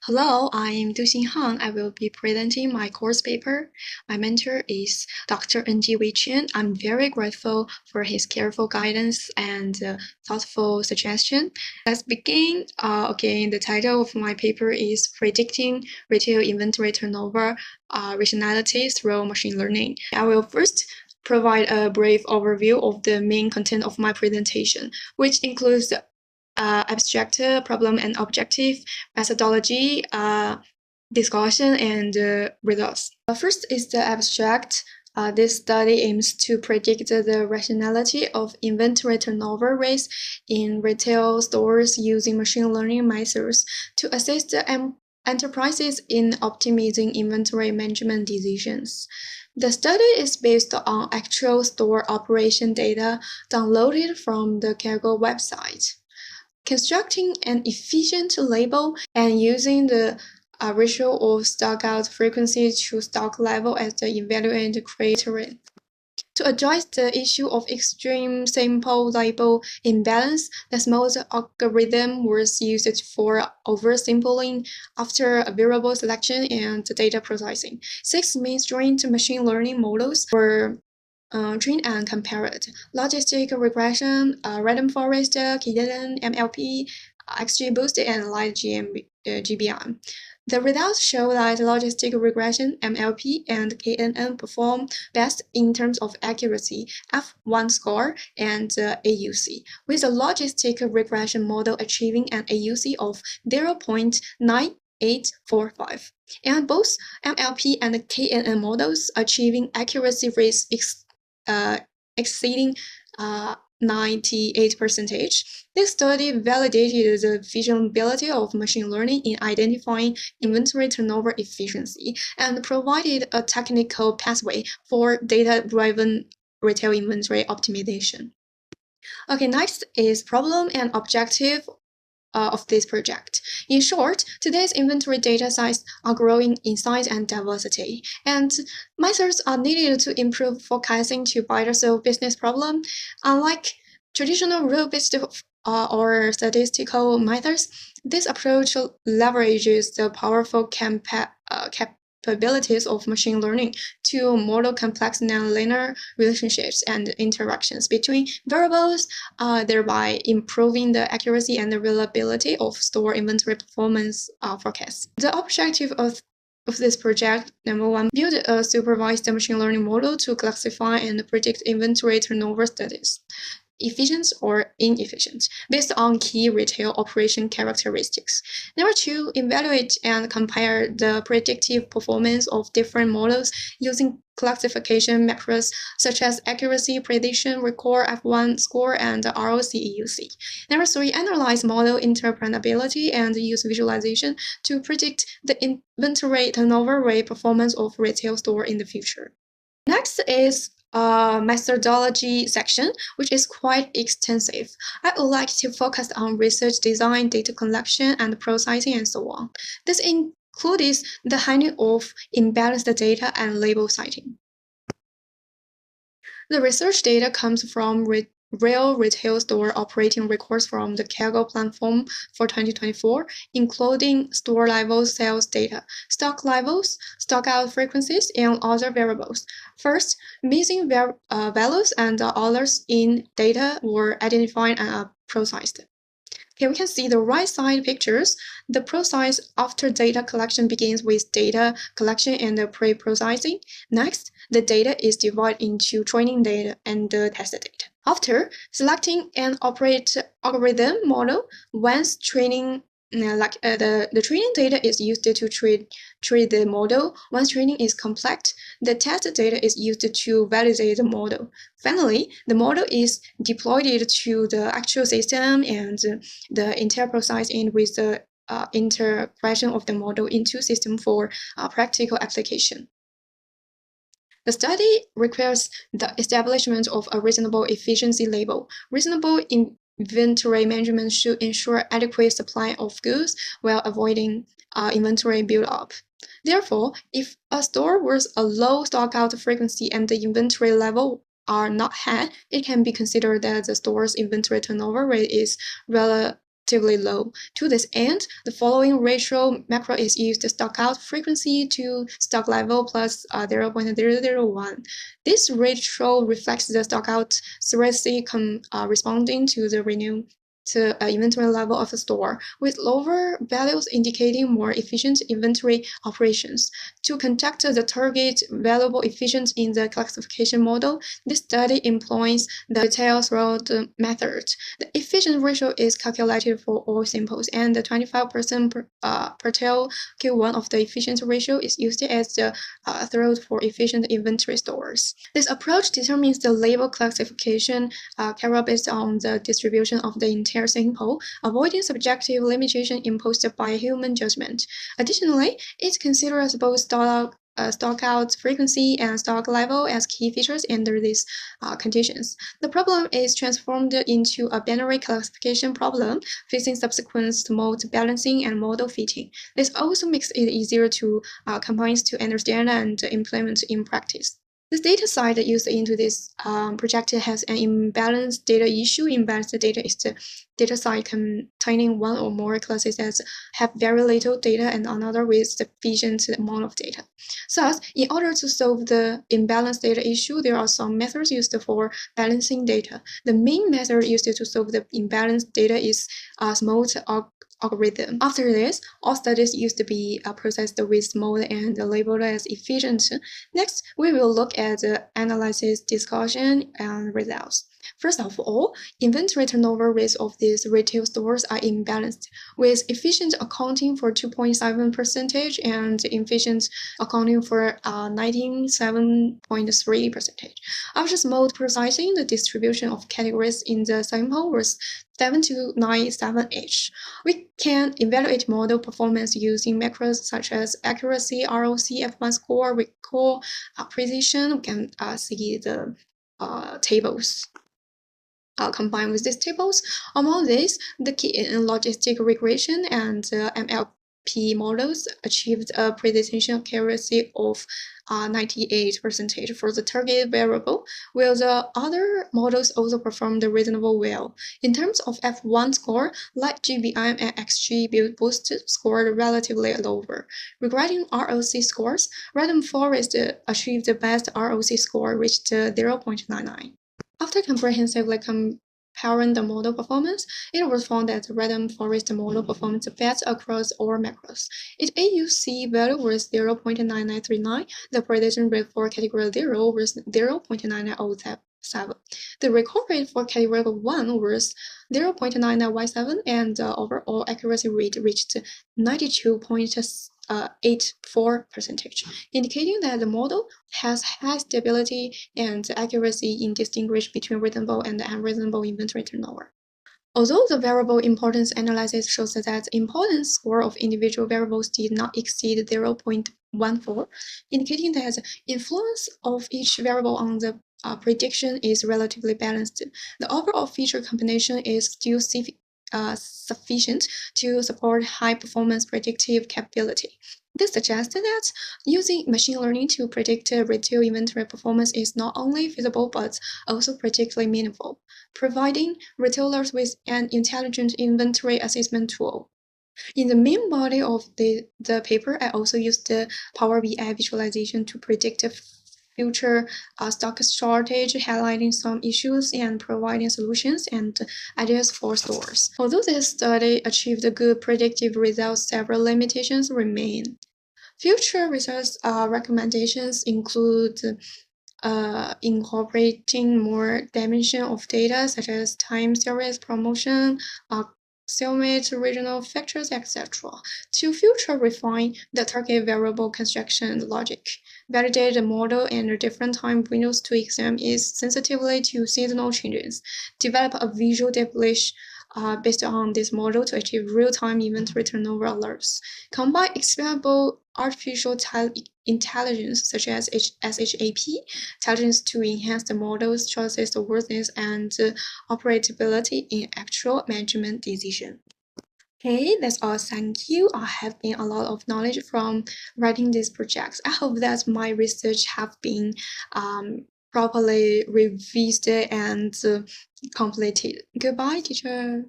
Hello, I'm Du-Xin Han. I will be presenting my course paper. My mentor is Dr. Ng Wei Chen. I'm very grateful for his careful guidance and thoughtful suggestion. Let's begin. The title of my paper is Predicting Retail Inventory Turnover Rationality Through Machine Learning. I will first provide a brief overview of the main content of my presentation, which includes abstract problem and objective methodology, discussion, and results. First is the abstract. This study aims to predict the rationality of inventory turnover rates in retail stores using machine learning methods to assist the enterprises in optimizing inventory management decisions. The study is based on actual store operation data downloaded from the Kaggle website. Constructing an efficient label and using the ratio of stockout frequency to stock level as the evaluated criterion. To address the issue of extreme sample label imbalance, the smooth algorithm was used for oversampling after variable selection and data processing. 6 mainstream machine learning models were trained and compared. Logistic regression, random forest, KNN, MLP, XGBoost, and GBM. The results show that logistic regression, MLP, and KNN perform best in terms of accuracy, F1 score, and AUC, with the logistic regression model achieving an AUC of 0.9845, and both MLP and KNN models achieving accuracy rates exceeding 98%. This study validated the feasibility of machine learning in identifying inventory turnover efficiency and provided a technical pathway for data-driven retail inventory optimization. Okay, next is problem and objective of this project. In short, today's inventory data sets are growing in size and diversity, and methods are needed to improve forecasting to better solve business problems. Unlike traditional rule-based or statistical methods, this approach leverages the powerful capabilities of machine learning to model complex nonlinear relationships and interactions between variables, thereby improving the accuracy and the reliability of store inventory performance forecasts. The objective of this project, number one, build a supervised machine learning model to classify and predict inventory turnover status, efficient or inefficient, based on key retail operation characteristics. Number two, evaluate and compare the predictive performance of different models using classification metrics such as accuracy, precision, recall, F1 score, and ROC-EUC. Number three, analyze model interpretability and use visualization to predict the inventory turnover rate performance of retail store in the future. Next is methodology section, which is quite extensive. I would like to focus on research design, data collection, and processing, and so on. This includes the handling of imbalanced data and label citing. The research data comes from real retail store operating records from the Kaggle platform for 2024, including store-level sales data, stock levels, stockout frequencies, and other variables. First, missing values and others in data were identified and processed. Okay, we can see the right side pictures. The process after data collection begins with data collection and pre-processing. Next, the data is divided into training data and test data. After selecting an algorithm model, once training the training data is used to treat the model. Once training is complete, the test data is used to validate the model. Finally, the model is deployed to the actual system, and the entire process ends with the integration of the model into system for practical application. The study requires the establishment of a reasonable efficiency label. Reasonable inventory management should ensure adequate supply of goods while avoiding inventory build-up. Therefore, if a store was a low stockout frequency and the inventory level are not high, it can be considered that the store's inventory turnover rate is relatively relatively low. To this end, the following ratio macro is used: stock out frequency to stock level plus 0.001. This ratio reflects the stock out accuracy corresponding to the inventory level of the store, with lower values indicating more efficient inventory operations. To conduct the target valuable efficiency in the classification model, this study employs the retail threshold method. The efficiency ratio is calculated for all samples, and the 25% per tail Q1 of the efficiency ratio is used as the threshold for efficient inventory stores. This approach determines the label classification carried based on the distribution of the entire sample, avoiding subjective limitation imposed by human judgment. Additionally, it considers both stock out frequency and stock level as key features under these conditions. The problem is transformed into a binary classification problem, facing subsequent mode balancing and model fitting. This also makes it easier to companies to understand and implement in practice. The data set used into this project has an imbalanced data issue. Imbalanced data is the data set containing one or more classes that have very little data and another with sufficient amount of data. Thus, in order to solve the imbalanced data issue, there are some methods used for balancing data. The main method used to solve the imbalanced data is smooth algorithm. After this, all studies used to be processed with smooth and labeled as efficient. Next, we will look at the analysis, discussion, and results. First of all, inventory turnover rates of these retail stores are imbalanced, with efficient accounting for 2.7% and inefficient accounting for 97.3%. After smooth processing, the distribution of categories in the sample was 7 to 9 each. We can evaluate model performance using macros such as accuracy, ROC, F1 score, recall, precision. We can see the tables. Combined with these tables, among these, the key in logistic regression and MLP models achieved a precision accuracy of 98% for the target variable, while the other models also performed reasonably well. In terms of F1 score, like GBM and XGBoost scored relatively lower. Regarding ROC scores, Random Forest achieved the best ROC score, reached 0.99. After comprehensively comparing the model performance, it was found that the Random Forest model performed the best across all macros. Its AUC value was 0.9939. The prediction rate for category 0 was 0.9907. The recall rate for category 1 was 0.9917, and the overall accuracy rate reached 92.84%, indicating that the model has high stability and accuracy in distinguishing between reasonable and unreasonable inventory turnover. Although the variable importance analysis shows that the importance score of individual variables did not exceed 0.14, indicating that the influence of each variable on the prediction is relatively balanced, the overall feature combination is still sufficient to support high-performance predictive capability. This suggests that using machine learning to predict retail inventory performance is not only feasible but also particularly meaningful, providing retailers with an intelligent inventory assessment tool. In the main body of the paper, I also used the Power BI visualization to predict future stock shortage, highlighting some issues and providing solutions and ideas for stores. Although this study achieved good predictive results, several limitations remain. Future research recommendations include incorporating more dimension of data such as time series, promotion, salemat, regional factors, etc. To future refine the target variable construction logic, validate the model and different time windows to examine its sensitivity to seasonal changes, develop a visual definition based on this model to achieve real-time inventory turnover alerts. Combine explainable artificial intelligence such as SHAP intelligence to enhance the model's choices, worthiness, and operability in actual management decision. Okay, that's all. Thank you. I have gained a lot of knowledge from writing these projects. I hope that my research have been properly revised and completed. Goodbye, teacher.